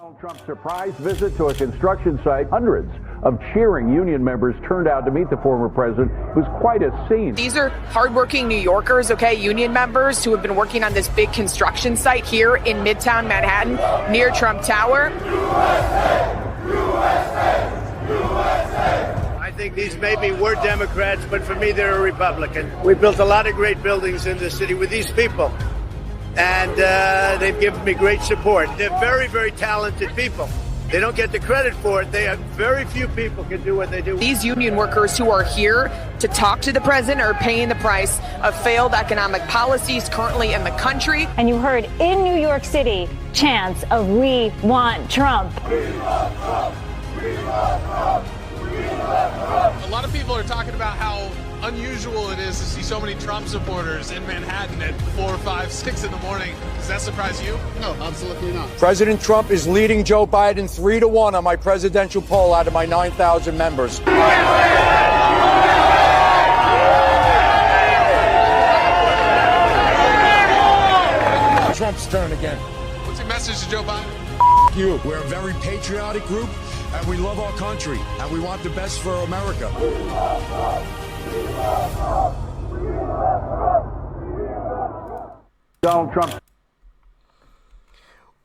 Donald Trump's surprise visit to a construction site. Hundreds of cheering union members turned out to meet the former president. It was quite a scene. These are hardworking New Yorkers, okay, union members who have been working on this big construction site here in Midtown Manhattan near Trump Tower. I think these maybe were Democrats, but for me, they're a Republican. We built a lot of great buildings in this city with these people, and they've given me great support. They're very, very talented people. They don't get the credit for it. They have very few people can do what they do. These union workers who are here to talk to the president are paying the price of failed economic policies currently in the country. And you heard in New York City chants of "We want Trump." We love Trump. We love Trump. We love Trump. A lot of people are talking about how unusual it is to see so many Trump supporters in Manhattan at 4, 5, 6 in the morning. Does that surprise you? No, absolutely not. President Trump is leading Joe Biden 3-1 on my presidential poll out of my 9,000 members. Trump's turn again. What's your message to Joe Biden? You. We're a very patriotic group, and we love our country, and we want the best for America. Donald Trump.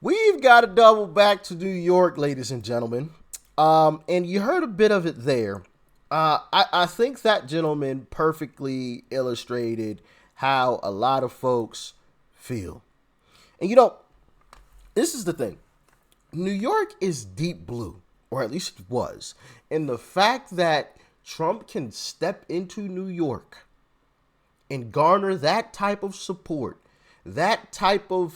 We've got to double back to New York, ladies and gentlemen. And you heard a bit of it there. I think that gentleman perfectly illustrated how a lot of folks feel. And you know, this is the thing. New York is deep blue, or at least it was. And the fact that Trump can step into New York and garner that type of support, that type of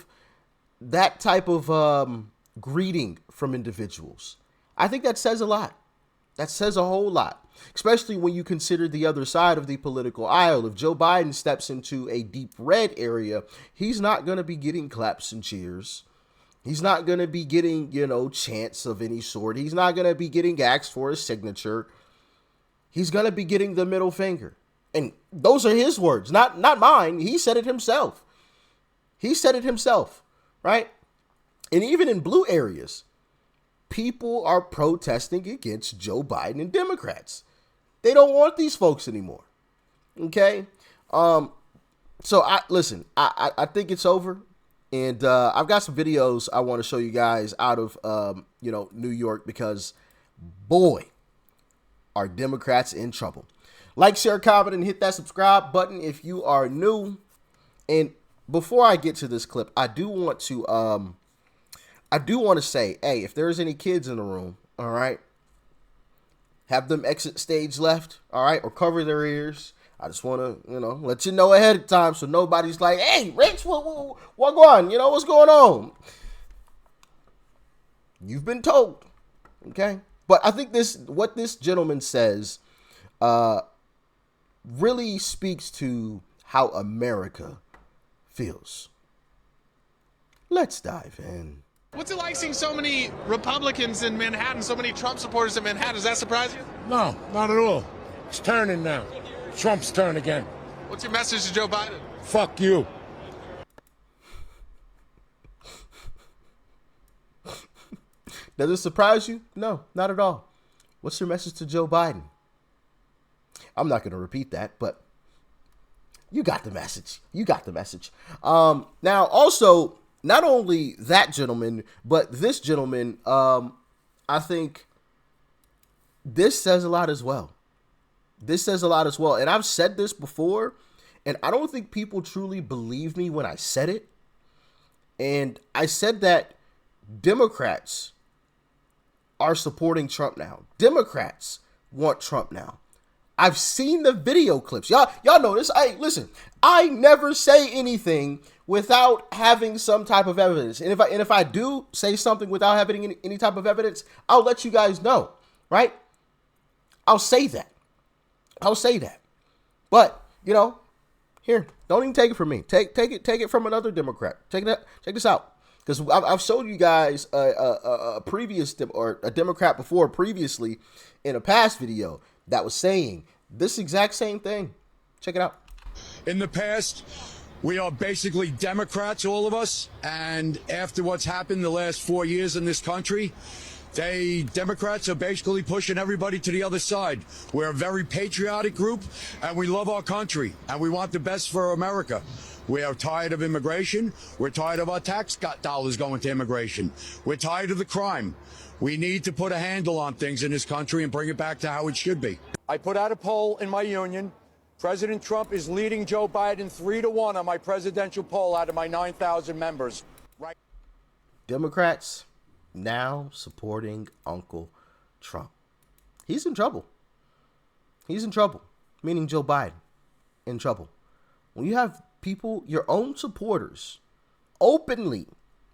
greeting from individuals, I think that says a lot. That says a whole lot, especially when you consider the other side of the political aisle. If Joe Biden steps into a deep red area, he's not going to be getting claps and cheers. He's not going to be getting, chants of any sort. He's not going to be getting asked for his signature. He's going to be getting the middle finger. And those are his words, not mine. He said it himself. He said it himself, right? And even in blue areas, people are protesting against Joe Biden and Democrats. They don't want these folks anymore. Okay? So I think it's over. And I've got some videos I want to show you guys out of New York, because boy, are Democrats in trouble. Like, share, comment, and hit that subscribe button if you are new. And before I get to this clip, I do want to say, hey, if there's any kids in the room, all right, have them exit stage left, all right, or cover their ears. I just want to, let you know ahead of time so nobody's like, hey, Rich, what going on? What's going on? You've been told, okay? But I think what this gentleman says really speaks to how America feels. Let's dive in. What's it like seeing so many Republicans in Manhattan, so many Trump supporters in Manhattan? Does that surprise you? No, not at all. It's turning now. Trump's turn again. What's your message to Joe Biden? Fuck you. Does it surprise you? No, not at all. What's your message to Joe Biden? I'm not going to repeat that, but you got the message. You got the message. Now, also, not only that gentleman, but this gentleman, I think this says a lot as well. This says a lot as well. And I've said this before, and I don't think people truly believe me when I said it. And I said that Democrats are supporting Trump now. Democrats want Trump now. I've seen the video clips. Y'all know this. Listen, I never say anything without having some type of evidence. And if I do say something without having any type of evidence, I'll let you guys know, right? I'll say that. But, here, don't even take it from me. Take it from another Democrat. Check this out. Because I've showed you guys a Democrat before previously in a past video that was saying this exact same thing. Check it out. In the past, We are basically Democrats, all of us. And after what's happened the last 4 years in this country, Democrats are basically pushing everybody to the other side. We're a very patriotic group, and we love our country, and we want the best for America. We are tired of immigration. We're tired of our tax dollars going to immigration. We're tired of the crime. We need to put a handle on things in this country and bring it back to how it should be. I put out a poll in my union. President Trump is leading Joe Biden 3-1 on my presidential poll out of my 9,000 members. Right. Democrats now supporting Uncle Trump. He's in trouble. He's in trouble, meaning Joe Biden in trouble. When you have people, your own supporters, openly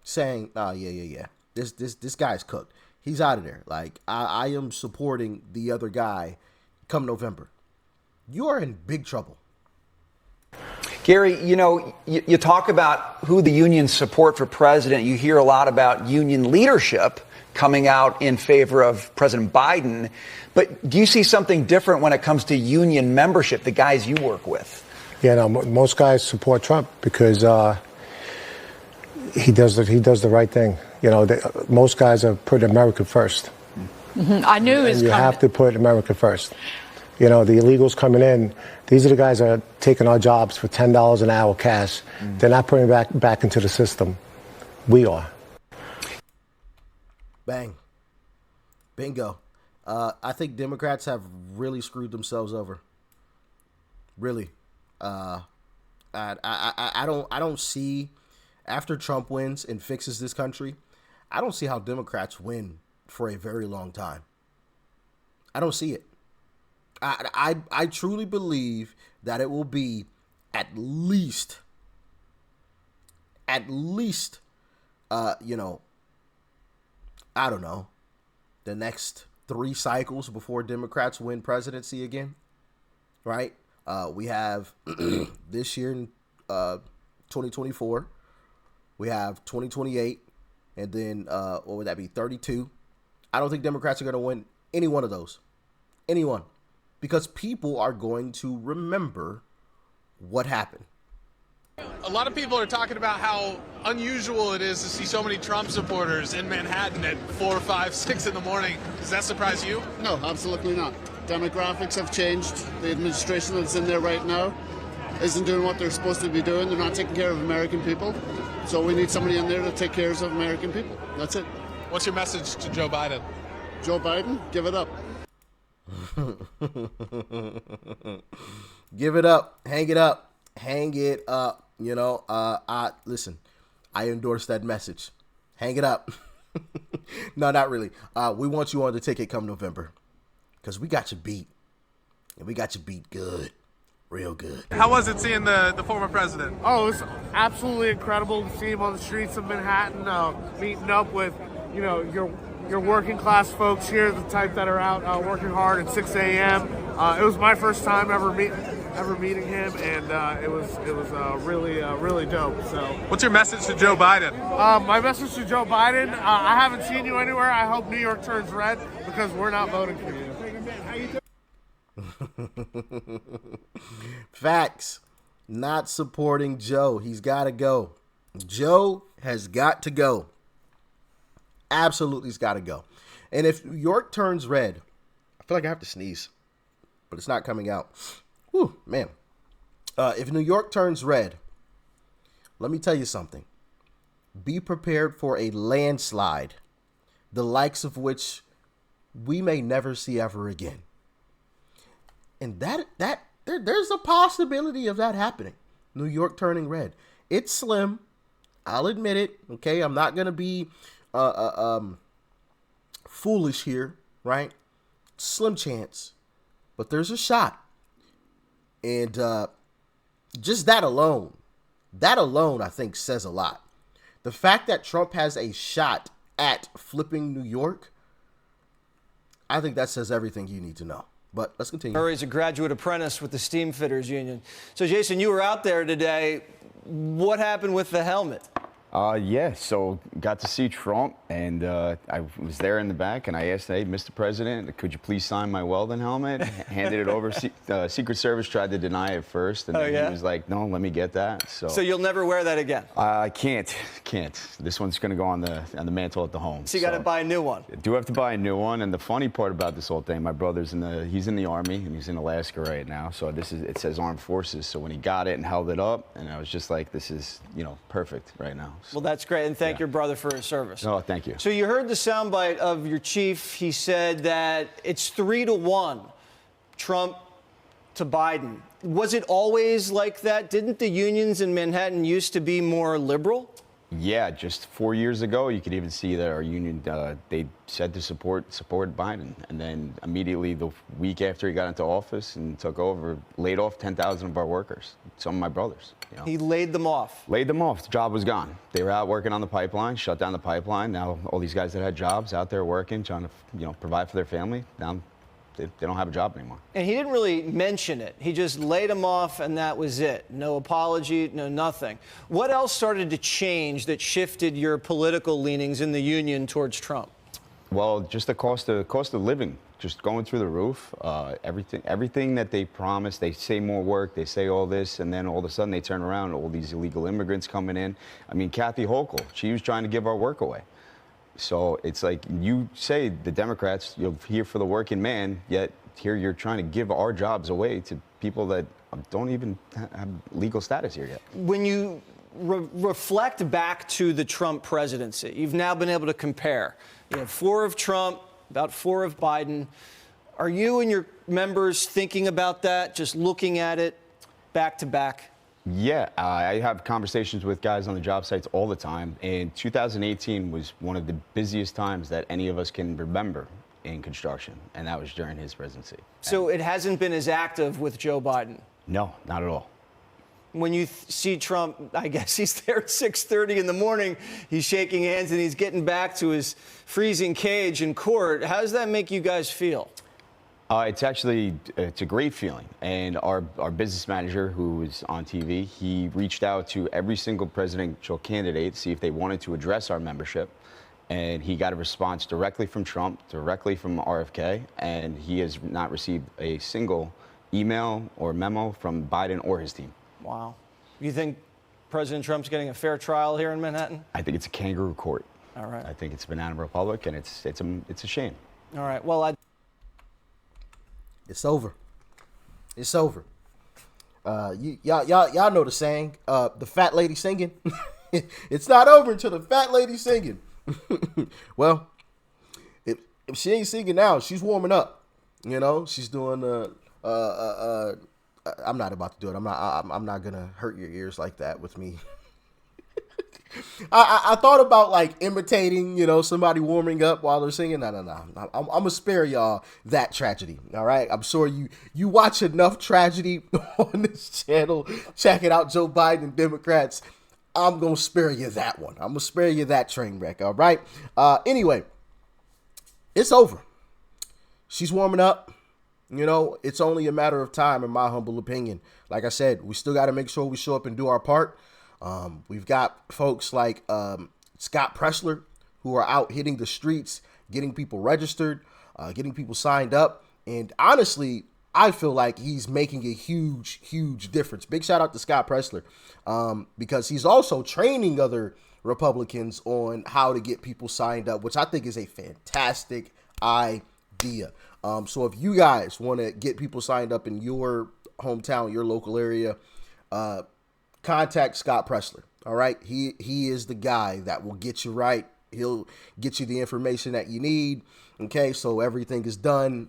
saying, yeah, this guy's cooked. He's out of there. Like, I am supporting the other guy come November. You are in big trouble. Gary, you know, you talk about who the unions support for president. You hear a lot about union leadership coming out in favor of President Biden. But do you see something different when it comes to union membership, the guys you work with? Yeah, no, most guys support Trump because he does the right thing. You know, most guys are putting America first. Mm-hmm. I knew it was coming. You have to put America first. You know, the illegals coming in, these are the guys that are taking our jobs for $10 an hour cash. They're not putting it back into the system. We are. Bang. Bingo. I think Democrats have really screwed themselves over. Really. I don't see, after Trump wins and fixes this country, I don't see how Democrats win for a very long time. I don't see it. I truly believe that it will be at least, you know, I don't know, the next 3 cycles before Democrats win presidency again, right? We have this year in 2024, we have 2028, and then what would that be, 32? I don't think Democrats are going to win any one of those, anyone. Because people are going to remember what happened. A lot of people are talking about how unusual it is to see so many Trump supporters in Manhattan at 4, 5, 6 in the morning. Does that surprise you? No, absolutely not. Demographics have changed. The administration that's in there right now isn't doing what they're supposed to be doing. They're not taking care of American people. So we need somebody in there to take care of American people. That's it. What's your message to Joe Biden? Joe Biden, give it up. Give it up. Hang it up. Hang it up. You know, listen, I endorse that message. Hang it up. No, not really. We want you on the ticket come November because we got you beat. And we got you beat good. Real good. How was it seeing the former president? Oh, it was absolutely incredible to see him on the streets of Manhattan, meeting up with, you know, your working class folks here, the type that are out working hard at 6 a.m. It was my first time ever meeting him, and it was really dope. So, what's your message to Joe Biden? My message to Joe Biden: I haven't seen you anywhere. I hope New York turns red because we're not voting for you. Facts. Not supporting Joe. He's got to go. Joe has got to go. Absolutely has got to go. And if New York turns red, I feel like I have to sneeze, but it's not coming out. Whew, man. If New York turns red, let me tell you something. Be prepared for a landslide, the likes of which we may never see ever again. And there's a possibility of that happening. New York turning red. It's slim. I'll admit it. Okay, I'm not gonna be foolish here, right? Slim chance, but there's a shot. And just that alone, I think says a lot. The fact that Trump has a shot at flipping New York, I think that says everything you need to know. But let's continue. Murray's a graduate apprentice with the Steam Fitters Union. So, Jason, you were out there today. What happened with the helmet? Yeah, so got to see Trump, and I was there in the back, and I asked, hey, Mr. President, could you please sign my welding helmet? Handed it over. Secret Service tried to deny it first, and then he was like, no, let me get that. So you'll never wear that again? I can't. This one's going to go on the mantle at the home. So you got to buy a new one. I do have to buy a new one, and the funny part about this whole thing, my brother's he's in the Army, and he's in Alaska right now, so it says Armed Forces, so when he got it and held it up, and I was just like, this is, perfect right now. Well, that's great, and thank your brother for his service. Oh, thank you. So you heard the soundbite of your chief. He said that it's 3-1, Trump to Biden. Was it always like that? Didn't the unions in Manhattan used to be more liberal? Yeah, just 4 years ago, you could even see that our union, they said to support Biden. And then immediately the week after he got into office and took over, laid off 10,000 of our workers, some of my brothers. He laid them off. Laid them off. The job was gone. They were out working on the pipeline, shut down the pipeline. Now all these guys that had jobs out there working, trying to provide for their family, now they don't have a job anymore. And he didn't really mention it. He just laid them off, and that was it. No apology, no nothing. What else started to change that shifted your political leanings in the union towards Trump? Well, just the cost of living, just going through the roof. Everything that they promised, they say more work, they say all this, and then all of a sudden they turn around, all these illegal immigrants coming in. I mean, Kathy Hochul, she was trying to give our work away. So it's like you say the Democrats, you're here for the working man, yet here you're trying to give our jobs away to people that don't even have legal status here yet. When you reflect back to the Trump presidency, you've now been able to compare. You have 4 of Trump, about 4 of Biden. Are you and your members thinking about that, just looking at it back to back? Yeah, I have conversations with guys on the job sites all the time, and 2018 was one of the busiest times that any of us can remember in construction, and that was during his presidency. So it hasn't been as active with Joe Biden? No, not at all. When you see Trump, I guess he's there at 6:30 in the morning, he's shaking hands and he's getting back to his freezing cage in court. How does that make you guys feel? It's a great feeling. And our business manager, who was on TV, he reached out to every single presidential candidate to see if they wanted to address our membership. And he got a response directly from Trump, directly from RFK, and he has not received a single email or memo from Biden or his team. Wow. You think President Trump's getting a fair trial here in Manhattan? I think it's a kangaroo court. All right. I think it's a banana republic, and it's a shame. All right. Well, it's over. It's over. Y'all know the saying, the fat lady singing. It's not over until the fat lady singing. Well, if she ain't singing now, she's warming up. She's doing I'm not about to do it. I'm not gonna hurt your ears like that with me. I thought about like imitating, somebody warming up while they're singing. No. I'm gonna spare y'all that tragedy. All right. I'm sure you watch enough tragedy on this channel. Check it out, Joe Biden and Democrats. I'm gonna spare you that one. I'm gonna spare you that train wreck. All right. Anyway, it's over. She's warming up. It's only a matter of time, in my humble opinion. Like I said, we still got to make sure we show up and do our part. We've got folks like Scott Presler who are out hitting the streets, getting people registered, getting people signed up. And honestly, I feel like he's making a huge, huge difference. Big shout out to Scott Presler because he's also training other Republicans on how to get people signed up, which I think is a fantastic idea. So if you guys want to get people signed up in your hometown, your local area, contact Scott Presler. All right. He is the guy that will get you right. He'll get you the information that you need. Okay. So everything is done,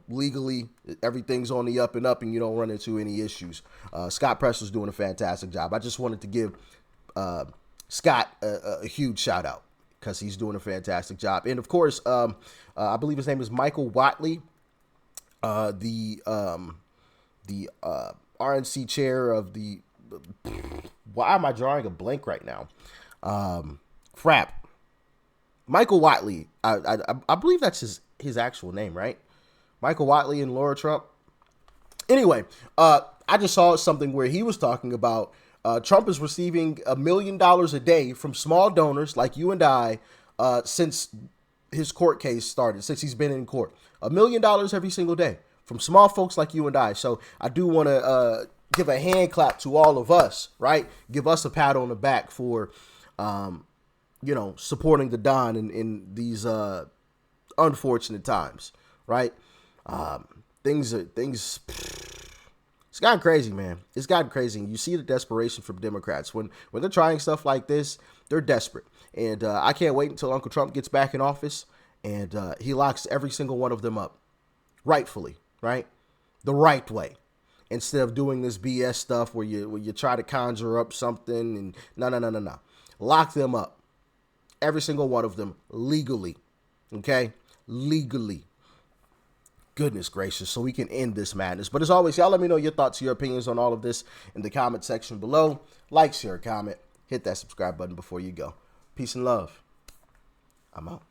legally, everything's on the up and up and you don't run into any issues. Scott Presler's doing a fantastic job. I just wanted to give Scott a huge shout out because he's doing a fantastic job. And of course, I believe his name is Michael Whatley, the RNC chair of the, why am I drawing a blank right now? FRAP. Michael Whatley. I believe that's his actual name, right? Michael Whatley and Laura Trump. Anyway, I just saw something where he was talking about Trump is receiving $1 million a day from small donors like you and I since his court case started, since he's been in court. $1 million every single day from small folks like you and I. So I do want to give a hand clap to all of us, right? Give us a pat on the back for, supporting the Don in these unfortunate times, right? It's gotten crazy, man. It's gotten crazy. You see the desperation from Democrats. When they're trying stuff like this, they're desperate. And I can't wait until Uncle Trump gets back in office and he locks every single one of them up. Rightfully, right? The right way. Instead of doing this BS stuff where you try to conjure up something and no. Lock them up. Every single one of them legally. Okay? Legally. Goodness gracious, so we can end this madness. But as always, y'all let me know your thoughts, your opinions on all of this in the comment section below. Like, share, comment, hit that subscribe button before you go. Peace and love. I'm out.